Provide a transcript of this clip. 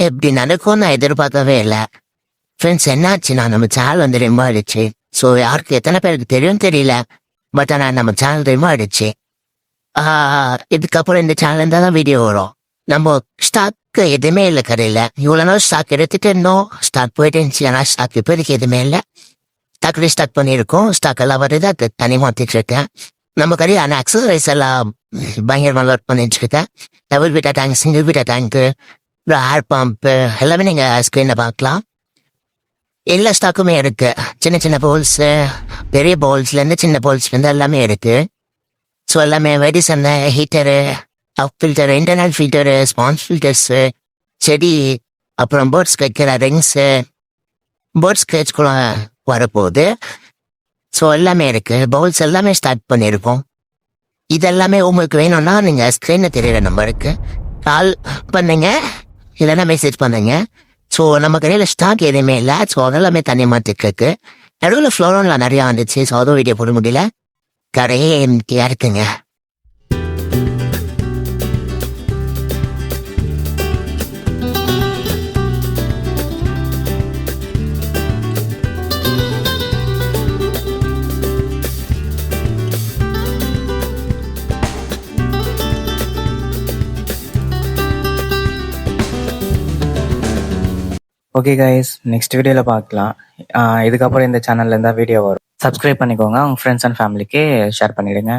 எப்படி நடக்கும் நான் எதிர்பார்க்கவே இல்லை. ஃப்ரெண்ட்ஸ் என்னாச்சுன்னா நம்ம சேனல் வந்து ரிமூவ் ஆயிடுச்சு. ஸோ யாருக்கு எத்தனை பேருக்கு தெரியும் தெரியல. பட் ஆனால் நம்ம சேனல் ரிமூவ் ஆயிடுச்சு. இதுக்கப்புறம் இந்த சேனல் இருந்தால் தான் வீடியோ வரும். நம்ம ஸ்டாக் எதுவுமே இல்லை கடையில். இவ்வளோ நாள் ஸ்டாக் எடுத்துட்டு இருந்தோம். ஸ்டாக் போயிட்டு இருந்துச்சு. ஆனால் ஸ்டாக் இப்போதைக்கு எதுவுமே இல்லை. ஸ்டாக் ரீஸ்டாக் பண்ணியிருக்கோம். ஸ்டாக் எல்லாம் வருது. அது தனி மாற்றிட்டு இருக்கேன். நம்ம கடையில் ஆனால் எக்ஸசைஸ் எல்லாம் பயங்கரமாக ஒர்க் பண்ணிட்டு இருக்கேன். Double betta tank, single betta tank, air pump எல்லாமே நீங்கள் ஸ்க்ரீனில் பார்க்கலாம். எல்லா ஸ்டாக்குமே இருக்கு. சின்ன சின்ன பவுல்ஸு, பெரிய பவுல்ஸ்லேருந்து சின்ன பவுல்ஸ்லேருந்து எல்லாமே இருக்கு. ஸோ எல்லாமே மெடிசன், ஹீட்டரு, அப் filter, internal filter, sponge filters, செடி, அப்புறம் பேர்ட்ஸ் வைக்கிற ரிங்ஸு, பேர்ட்ஸ் கேட்ச் கூட வரப்போகுது. ஸோ எல்லாமே இருக்கு. பவுல்ஸ் எல்லாமே ஸ்டார்ட் பண்ணியிருக்கோம். இதெல்லாமே உங்களுக்கு வேணும்னா நீங்கள் ஸ்க்ரீனில் தெரியிற நம்பருக்கு கால் பண்ணுங்க, இல்லைன்னா மெசேஜ் பண்ணுங்க. ஸோ நம்ம கடையில் ஸ்டாக் எதுவுமே இல்லை. ஸோ அதெல்லாமே தண்ணி மாற்றிட்டு இருக்கு. நடுவில் ஃப்ளோரோன்லாம் நிறையா வந்துச்சு. ஸோ அதுவும் வீடியோ போட முடியல. கடையே எம்டியா இருக்குங்க. ஓகே கைஸ், நெக்ஸ்ட் வீடியோவில் பார்க்கலாம். இதுக்கப்புறம் இந்த சேனல்ல இருந்தால் வீடியோ வரும். சப்ஸ்கிரைப் பண்ணிக்கோங்க. உங்கள் ஃப்ரெண்ட்ஸ் அண்ட் ஃபேமிலிக்கு ஷேர் பண்ணிவிடுங்க.